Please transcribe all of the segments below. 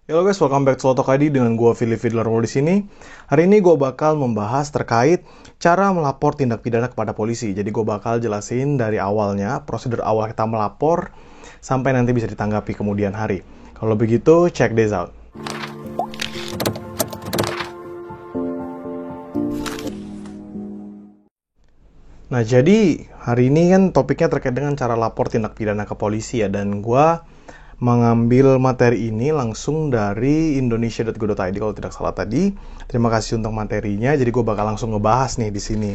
Halo guys, welcome back to Lotok ID dengan gue Philip Fiedler di sini. Hari ini gue bakal membahas terkait cara melapor tindak pidana kepada polisi. Jadi gue bakal jelasin dari awalnya, prosedur awal kita melapor sampai nanti bisa ditanggapi kemudian hari. Kalau begitu, check this out. Nah, jadi hari ini kan topiknya terkait dengan cara lapor tindak pidana ke polisi ya, dan gue mengambil materi ini langsung dari indonesia.go.id kalau tidak salah tadi. Terima kasih untuk materinya, jadi gue bakal langsung ngebahas nih di sini.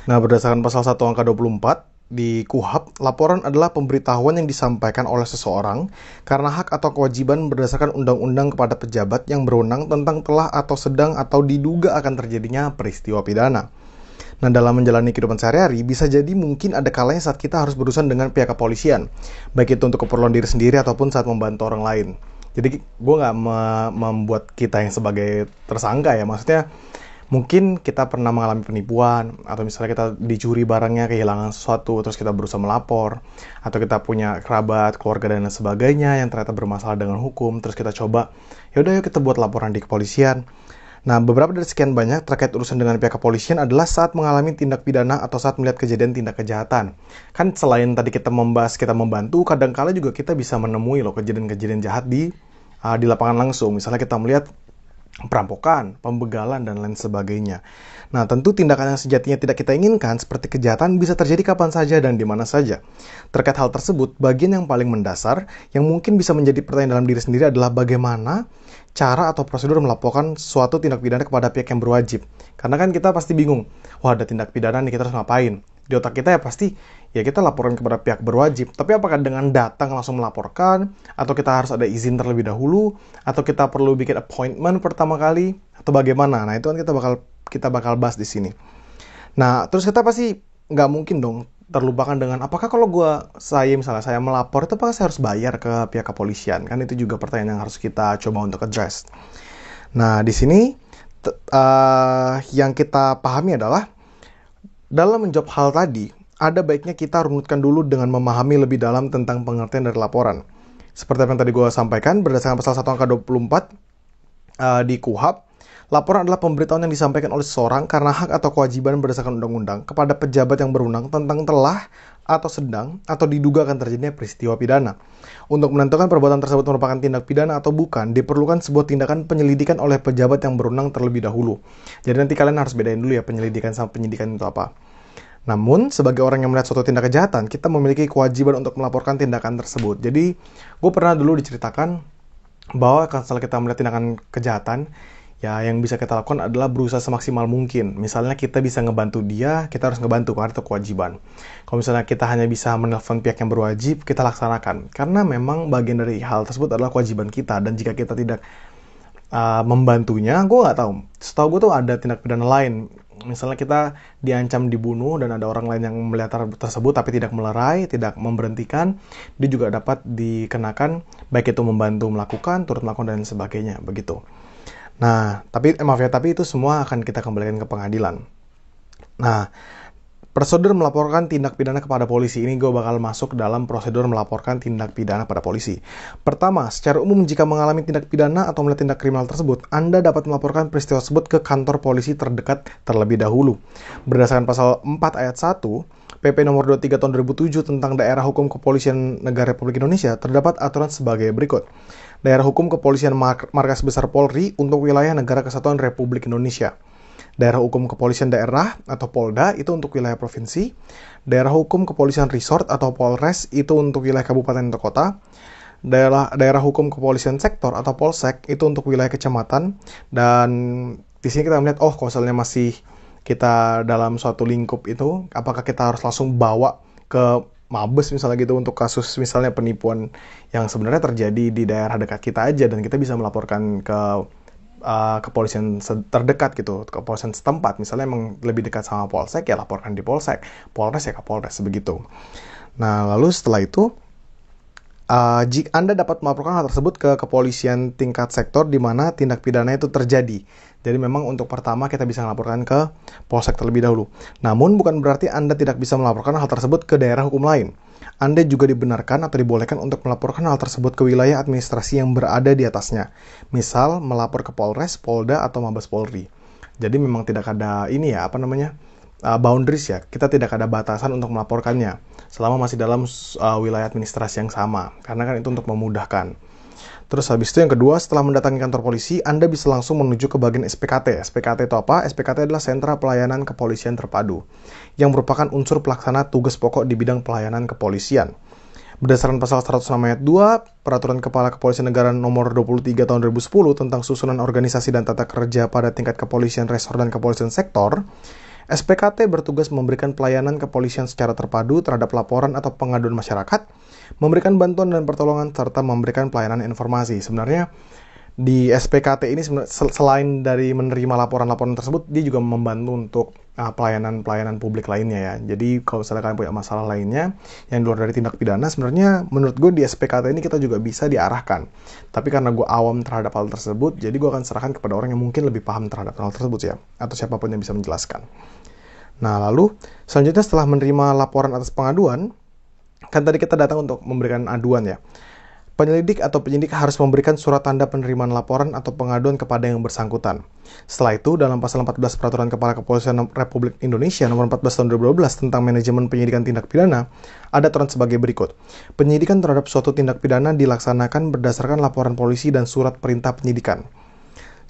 Nah, berdasarkan pasal 1 angka 24 di KUHP, laporan adalah pemberitahuan yang disampaikan oleh seseorang karena hak atau kewajiban berdasarkan undang-undang kepada pejabat yang berwenang tentang telah atau sedang atau diduga akan terjadinya peristiwa pidana. Nah, dalam menjalani kehidupan sehari-hari, bisa jadi mungkin ada kalanya saat kita harus berurusan dengan pihak kepolisian, baik itu untuk keperluan diri sendiri ataupun saat membantu orang lain. Jadi, gue nggak membuat kita yang sebagai tersangka ya, maksudnya mungkin kita pernah mengalami penipuan, atau misalnya kita dicuri barangnya, kehilangan sesuatu, terus kita berusaha melapor, atau kita punya kerabat, keluarga, dan lain sebagainya yang ternyata bermasalah dengan hukum, terus kita coba, yaudah yuk kita buat laporan di kepolisian. Nah, beberapa dari sekian banyak terkait urusan dengan pihak kepolisian adalah saat mengalami tindak pidana atau saat melihat kejadian tindak kejahatan. Kan selain tadi kita membahas, kita membantu, kadangkala juga kita bisa menemui loh kejadian-kejadian jahat di lapangan langsung. Misalnya kita melihat perampokan, pembegalan, dan lain sebagainya. Nah, tentu tindakan yang sejatinya tidak kita inginkan seperti kejahatan bisa terjadi kapan saja dan di mana saja. Terkait hal tersebut, bagian yang paling mendasar yang mungkin bisa menjadi pertanyaan dalam diri sendiri adalah bagaimana cara atau prosedur melaporkan suatu tindak pidana kepada pihak yang berwajib. Karena kan kita pasti bingung, wah ada tindak pidana nih, kita harus ngapain? Di otak kita ya pasti, ya kita laporan kepada pihak berwajib. Tapi apakah dengan datang langsung melaporkan? Atau kita harus ada izin terlebih dahulu? Atau kita perlu bikin appointment pertama kali? Atau bagaimana? Nah, itu kan kita bakal bahas di sini. Nah, terus kita pasti nggak mungkin dong terlupakan dengan apakah kalau misalnya saya melapor itu apakah saya harus bayar ke pihak kepolisian? Kan itu juga pertanyaan yang harus kita coba untuk address. Nah, di sini yang kita pahami adalah dalam menjawab hal tadi, ada baiknya kita runutkan dulu dengan memahami lebih dalam tentang pengertian dari laporan. Seperti yang tadi gue sampaikan, berdasarkan pasal 1 angka 24 di KUHP, laporan adalah pemberitahuan yang disampaikan oleh seseorang karena hak atau kewajiban berdasarkan undang-undang kepada pejabat yang berwenang tentang telah atau sedang atau diduga akan terjadinya peristiwa pidana. Untuk menentukan perbuatan tersebut merupakan tindak pidana atau bukan, diperlukan sebuah tindakan penyelidikan oleh pejabat yang berwenang terlebih dahulu. Jadi nanti kalian harus bedain dulu ya penyelidikan sama penyidikan itu apa. Namun, sebagai orang yang melihat suatu tindak kejahatan, kita memiliki kewajiban untuk melaporkan tindakan tersebut. Jadi, gue pernah dulu diceritakan bahwa kalau kita melihat tindakan kejahatan, ya yang bisa kita lakukan adalah berusaha semaksimal mungkin. Misalnya kita bisa ngebantu dia, kita harus ngebantu karena itu kewajiban. Kalau misalnya kita hanya bisa menelpon pihak yang berwajib, kita laksanakan. Karena memang bagian dari hal tersebut adalah kewajiban kita, dan jika kita tidak membantunya, gue nggak tahu. Setahu gue tuh ada tindak pidana lain. Misalnya kita diancam dibunuh dan ada orang lain yang melihat tersebut tapi tidak melerai, tidak memberhentikan, dia juga dapat dikenakan baik itu membantu melakukan, turut melakukan dan sebagainya, begitu. Nah, tapi itu semua akan kita kembalikan ke pengadilan. Nah, prosedur melaporkan tindak pidana kepada polisi, ini gue bakal masuk dalam prosedur melaporkan tindak pidana pada polisi. Pertama, secara umum jika mengalami tindak pidana atau melihat tindak kriminal tersebut, Anda dapat melaporkan peristiwa tersebut ke kantor polisi terdekat terlebih dahulu. Berdasarkan pasal 4 ayat 1, PP nomor 23 tahun 2007 tentang Daerah Hukum Kepolisian Negara Republik Indonesia, terdapat aturan sebagai berikut. Daerah Hukum Kepolisian Markas Besar Polri untuk wilayah Negara Kesatuan Republik Indonesia. Daerah Hukum Kepolisian Daerah atau Polda itu untuk wilayah provinsi. Daerah Hukum Kepolisian Resort atau Polres itu untuk wilayah kabupaten atau kota. Daerah Hukum Kepolisian Sektor atau Polsek itu untuk wilayah kecamatan. Dan di sini kita melihat, kalau misalnya masih kita dalam suatu lingkup itu, apakah kita harus langsung bawa ke Mabes misalnya gitu untuk kasus misalnya penipuan yang sebenarnya terjadi di daerah dekat kita aja dan kita bisa melaporkan ke kepolisian terdekat gitu, kepolisian setempat. Misalnya emang lebih dekat sama Polsek, ya laporkan di Polsek. Polres ya ke Polres, begitu. Nah, lalu setelah itu Jika Anda dapat melaporkan hal tersebut ke kepolisian tingkat sektor di mana tindak pidana itu terjadi. Jadi memang untuk pertama kita bisa melaporkan ke Polsek terlebih dahulu. Namun bukan berarti Anda tidak bisa melaporkan hal tersebut ke daerah hukum lain. Anda juga dibenarkan atau dibolehkan untuk melaporkan hal tersebut ke wilayah administrasi yang berada di atasnya. Misal melapor ke Polres, Polda, atau Mabes Polri. Jadi memang tidak ada boundaries ya. Kita tidak ada batasan untuk melaporkannya selama masih dalam wilayah administrasi yang sama, karena kan itu untuk memudahkan. Terus habis itu yang kedua, setelah mendatangi kantor polisi, Anda bisa langsung menuju ke bagian SPKT. SPKT itu apa? SPKT adalah Sentra Pelayanan Kepolisian Terpadu, yang merupakan unsur pelaksana tugas pokok di bidang pelayanan kepolisian. Berdasarkan pasal 106 ayat 2, Peraturan Kepala Kepolisian Negara Nomor 23 Tahun 2010 tentang susunan organisasi dan tata kerja pada tingkat kepolisian resor dan kepolisian sektor, SPKT bertugas memberikan pelayanan kepolisian secara terpadu terhadap laporan atau pengaduan masyarakat, memberikan bantuan dan pertolongan, serta memberikan pelayanan informasi. Sebenarnya di SPKT ini selain dari menerima laporan-laporan tersebut, dia juga membantu untuk pelayanan-pelayanan publik lainnya ya. Jadi kalau misalnya kalian punya masalah lainnya yang luar dari tindak pidana, sebenarnya menurut gue di SPKT ini kita juga bisa diarahkan. Tapi karena gue awam terhadap hal tersebut, jadi gue akan serahkan kepada orang yang mungkin lebih paham terhadap hal tersebut ya, atau siapapun yang bisa menjelaskan. Nah, lalu selanjutnya setelah menerima laporan atas pengaduan, kan tadi kita datang untuk memberikan aduan ya. Penyelidik atau penyidik harus memberikan surat tanda penerimaan laporan atau pengaduan kepada yang bersangkutan. Setelah itu, dalam pasal 14 Peraturan Kepala Kepolisian Republik Indonesia Nomor 14 Tahun 2012 tentang manajemen penyidikan tindak pidana, ada aturan sebagai berikut. Penyidikan terhadap suatu tindak pidana dilaksanakan berdasarkan laporan polisi dan surat perintah penyidikan.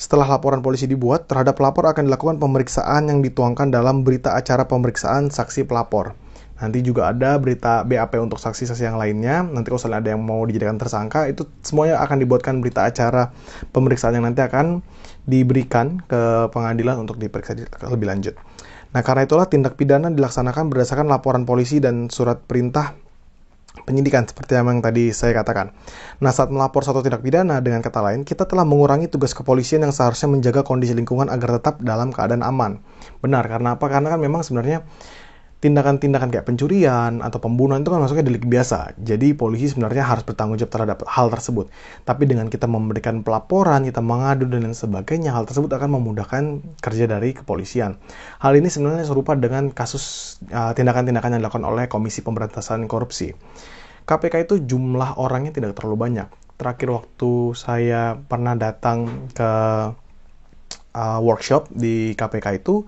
Setelah laporan polisi dibuat, terhadap pelapor akan dilakukan pemeriksaan yang dituangkan dalam berita acara pemeriksaan saksi pelapor. Nanti juga ada berita BAP untuk saksi-saksi yang lainnya. Nanti kalau misalnya ada yang mau dijadikan tersangka, itu semuanya akan dibuatkan berita acara pemeriksaan yang nanti akan diberikan ke pengadilan untuk diperiksa lebih lanjut. Nah, karena itulah tindak pidana dilaksanakan berdasarkan laporan polisi dan surat perintah penyidikan seperti yang tadi saya katakan. Nah, saat melapor suatu tindak pidana, dengan kata lain, kita telah mengurangi tugas kepolisian yang seharusnya menjaga kondisi lingkungan agar tetap dalam keadaan aman. Benar, karena apa? Karena kan memang sebenarnya tindakan-tindakan kayak pencurian atau pembunuhan itu kan masuknya delik biasa. Jadi polisi sebenarnya harus bertanggung jawab terhadap hal tersebut. Tapi dengan kita memberikan pelaporan, kita mengadu dan lain sebagainya, hal tersebut akan memudahkan kerja dari kepolisian. Hal ini sebenarnya serupa dengan kasus tindakan-tindakan yang dilakukan oleh Komisi Pemberantasan Korupsi. KPK itu jumlah orangnya tidak terlalu banyak. Terakhir waktu saya pernah datang ke workshop di KPK itu,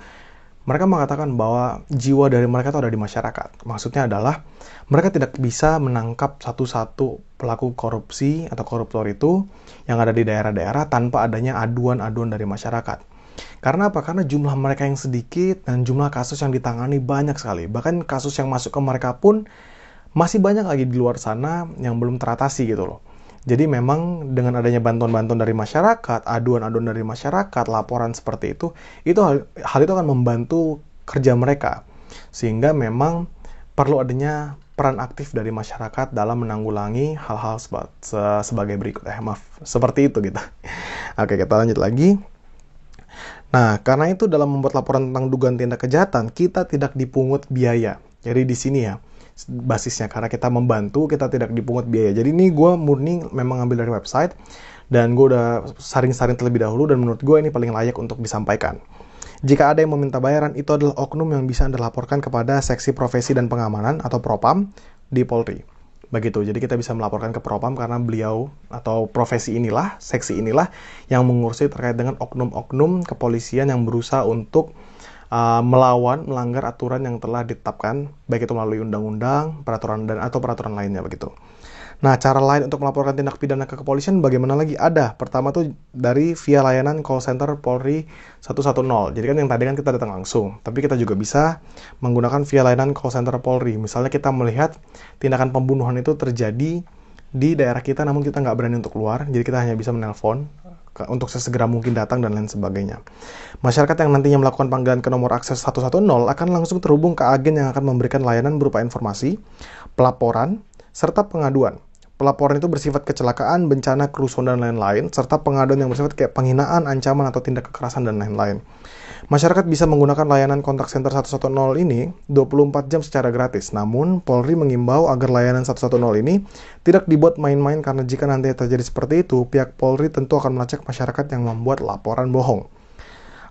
mereka mengatakan bahwa jiwa dari mereka itu ada di masyarakat. Maksudnya adalah mereka tidak bisa menangkap satu-satu pelaku korupsi atau koruptor itu yang ada di daerah-daerah tanpa adanya aduan-aduan dari masyarakat. Karena apa? Karena jumlah mereka yang sedikit dan jumlah kasus yang ditangani banyak sekali. Bahkan kasus yang masuk ke mereka pun masih banyak lagi di luar sana yang belum teratasi gitu loh. Jadi memang dengan adanya bantuan-bantuan dari masyarakat, aduan-aduan dari masyarakat, laporan seperti itu hal itu akan membantu kerja mereka. Sehingga memang perlu adanya peran aktif dari masyarakat dalam menanggulangi hal-hal sebagai berikut. Seperti itu gitu. Oke, kita lanjut lagi. Nah, karena itu dalam membuat laporan tentang dugaan tindak kejahatan, kita tidak dipungut biaya. Jadi di sini ya, basisnya karena kita membantu, kita tidak dipungut biaya. Jadi ini gue murni memang ambil dari website dan gue udah saring-saring terlebih dahulu dan menurut gue ini paling layak untuk disampaikan. Jika ada yang meminta bayaran, itu adalah oknum yang bisa Anda laporkan kepada Seksi Profesi dan Pengamanan atau Propam di Polri. Begitu, jadi kita bisa melaporkan ke Propam karena beliau atau profesi inilah, seksi inilah yang mengurusi terkait dengan oknum-oknum kepolisian yang berusaha untuk melanggar aturan yang telah ditetapkan, baik itu melalui undang-undang, peraturan atau peraturan lainnya begitu. Nah, cara lain untuk melaporkan tindak pidana ke kepolisian bagaimana lagi? Ada. Pertama tuh dari via layanan call center Polri 110. Jadi kan yang tadi kan kita datang langsung, tapi kita juga bisa menggunakan via layanan call center Polri. Misalnya kita melihat tindakan pembunuhan itu terjadi di daerah kita, namun kita nggak berani untuk keluar, jadi kita hanya bisa menelpon untuk sesegera mungkin datang dan lain sebagainya. Masyarakat yang nantinya melakukan panggilan ke nomor akses 110 akan langsung terhubung ke agen yang akan memberikan layanan berupa informasi, pelaporan, serta pengaduan. pelaporan itu bersifat kecelakaan, bencana, kerusuhan, dan lain-lain, serta pengaduan yang bersifat kayak penghinaan, ancaman, atau tindak kekerasan, dan lain-lain. Masyarakat bisa menggunakan layanan kontak center 110 ini 24 jam secara gratis. Namun, Polri mengimbau agar layanan 110 ini tidak dibuat main-main karena jika nanti terjadi seperti itu, pihak Polri tentu akan melacak masyarakat yang membuat laporan bohong.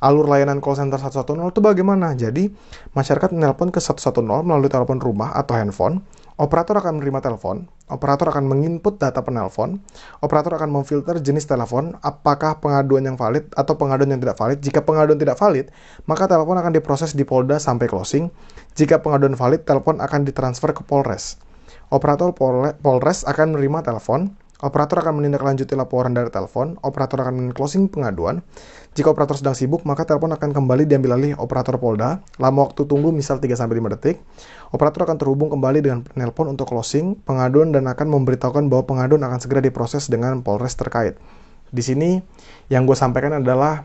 Alur layanan call center 110 itu bagaimana? Jadi, masyarakat menelpon ke 110 melalui telepon rumah atau handphone. Operator akan menerima telepon, operator akan menginput data penelpon, operator akan memfilter jenis telepon, apakah pengaduan yang valid atau pengaduan yang tidak valid. Jika pengaduan tidak valid, maka telepon akan diproses di Polda sampai closing. Jika pengaduan valid, telepon akan ditransfer ke Polres. Operator Polres akan menerima telepon, operator akan menindaklanjuti laporan dari telepon, operator akan closing pengaduan. Jika operator sedang sibuk, maka telepon akan kembali diambil alih operator Polda. Lama waktu tunggu misal 3-5 detik. Operator akan terhubung kembali dengan penelpon untuk closing pengaduan dan akan memberitahukan bahwa pengaduan akan segera diproses dengan Polres terkait. Di sini yang gue sampaikan adalah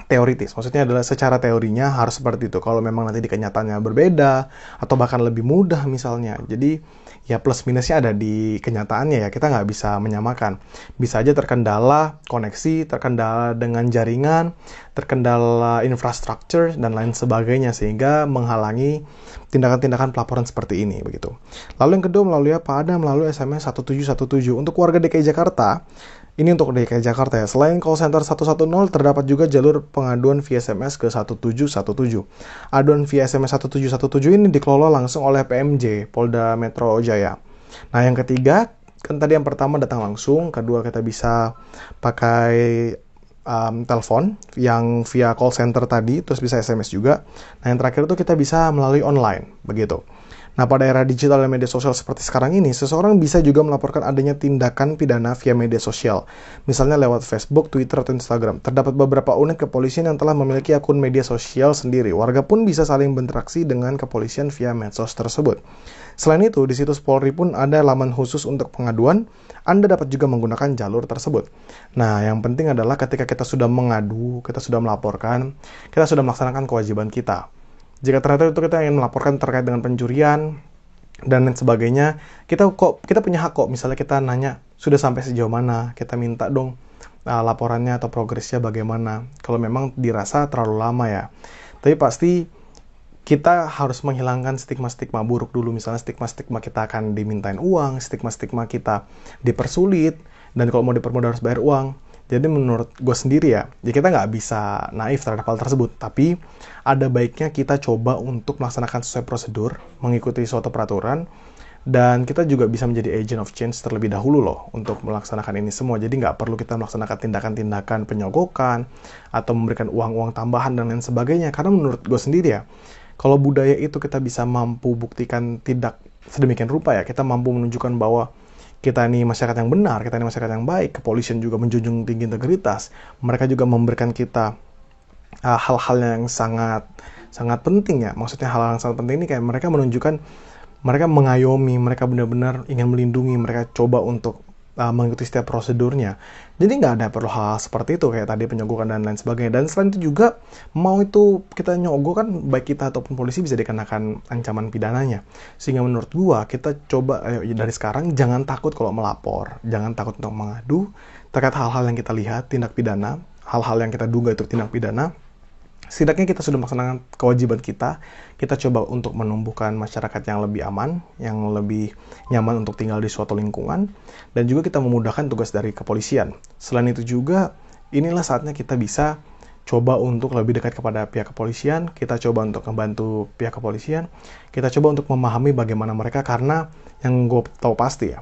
teoritis, maksudnya adalah secara teorinya harus seperti itu. Kalau memang nanti di kenyataannya berbeda atau bahkan lebih mudah misalnya, jadi ya plus minusnya ada di kenyataannya ya, kita nggak bisa menyamakan. Bisa aja terkendala koneksi, terkendala dengan jaringan, terkendala infrastruktur dan lain sebagainya sehingga menghalangi tindakan-tindakan pelaporan seperti ini begitu. Lalu yang kedua melalui apa? Ada melalui SMS 1717 untuk warga DKI Jakarta. Ini untuk DKI Jakarta ya. Selain call center 110, terdapat juga jalur pengaduan via SMS ke 1717. Aduan via SMS 1717 ini dikelola langsung oleh PMJ, Polda Metro Jaya. Nah, yang ketiga, kan tadi yang pertama datang langsung, kedua kita bisa pakai telepon yang via call center tadi, terus bisa SMS juga. Nah, yang terakhir itu kita bisa melalui online, begitu. Nah, pada era digital dan media sosial seperti sekarang ini, seseorang bisa juga melaporkan adanya tindakan pidana via media sosial. Misalnya lewat Facebook, Twitter, atau Instagram. Terdapat beberapa unit kepolisian yang telah memiliki akun media sosial sendiri. Warga pun bisa saling berinteraksi dengan kepolisian via medsos tersebut. Selain itu, di situs Polri pun ada laman khusus untuk pengaduan. Anda dapat juga menggunakan jalur tersebut. Nah, yang penting adalah ketika kita sudah mengadu, kita sudah melaporkan, kita sudah melaksanakan kewajiban kita. Jika ternyata itu kita ingin melaporkan terkait dengan pencurian dan lain sebagainya, kita punya hak kok. Misalnya kita nanya sudah sampai sejauh mana, kita minta dong laporannya atau progresnya bagaimana. Kalau memang dirasa terlalu lama ya. Tapi pasti kita harus menghilangkan stigma-stigma buruk dulu. Misalnya stigma-stigma kita akan dimintain uang, stigma-stigma kita dipersulit, dan kalau mau dipermudah harus bayar uang. Jadi menurut gue sendiri ya kita nggak bisa naif terhadap hal tersebut. Tapi ada baiknya kita coba untuk melaksanakan sesuai prosedur, mengikuti suatu peraturan, dan kita juga bisa menjadi agent of change terlebih dahulu loh untuk melaksanakan ini semua. Jadi nggak perlu kita melaksanakan tindakan-tindakan penyogokan atau memberikan uang-uang tambahan dan lain sebagainya. Karena menurut gue sendiri ya, kalau budaya itu kita bisa mampu buktikan tidak sedemikian rupa ya, kita mampu menunjukkan bahwa kita ini masyarakat yang benar, kita ini masyarakat yang baik, kepolisian juga menjunjung tinggi integritas, mereka juga memberikan kita hal-hal yang sangat penting ya. Maksudnya hal-hal yang sangat penting ini kayak mereka menunjukkan, mereka mengayomi, mereka benar-benar ingin melindungi, mereka coba untuk mengikuti setiap prosedurnya. Jadi nggak ada perlu hal seperti itu kayak tadi penyogokan dan lain sebagainya. Dan selain itu juga, mau itu kita nyogok kan, baik kita ataupun polisi bisa dikenakan ancaman pidananya. Sehingga menurut gua kita coba dari sekarang jangan takut kalau melapor, jangan takut untuk mengadu terkait hal-hal yang kita lihat tindak pidana, hal-hal yang kita duga itu tindak pidana. Setidaknya kita sudah melaksanakan kewajiban kita coba untuk menumbuhkan masyarakat yang lebih aman, yang lebih nyaman untuk tinggal di suatu lingkungan, dan juga kita memudahkan tugas dari kepolisian. Selain itu juga, inilah saatnya kita bisa coba untuk lebih dekat kepada pihak kepolisian, kita coba untuk membantu pihak kepolisian, kita coba untuk memahami bagaimana mereka, karena yang gue tahu pasti ya,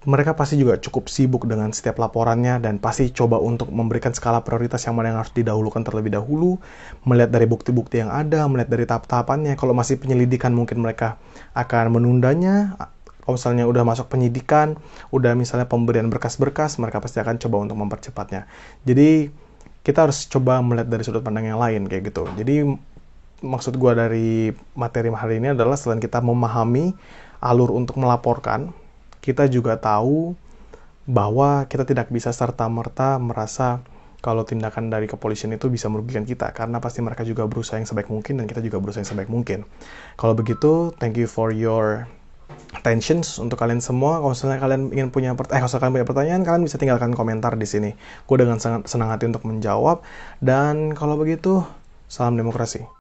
mereka pasti juga cukup sibuk dengan setiap laporannya dan pasti coba untuk memberikan skala prioritas yang mana yang harus didahulukan terlebih dahulu, melihat dari bukti-bukti yang ada, melihat dari tahap-tahapannya. Kalau masih penyelidikan mungkin mereka akan menundanya. Kalau misalnya udah masuk penyidikan, udah misalnya pemberian berkas-berkas, mereka pasti akan coba untuk mempercepatnya. Jadi kita harus coba melihat dari sudut pandang yang lain kayak gitu. Jadi maksud gue dari materi hari ini adalah selain kita memahami alur untuk melaporkan, kita juga tahu bahwa kita tidak bisa serta-merta merasa kalau tindakan dari kepolisian itu bisa merugikan kita, karena pasti mereka juga berusaha yang sebaik mungkin dan kita juga berusaha yang sebaik mungkin. Kalau begitu, thank you for your attentions untuk kalian semua. Kalau misalnya kalian ingin kalau misalnya kalian punya pertanyaan, kalian bisa tinggalkan komentar di sini. Gue dengan sangat senang hati untuk menjawab. Dan kalau begitu, salam demokrasi.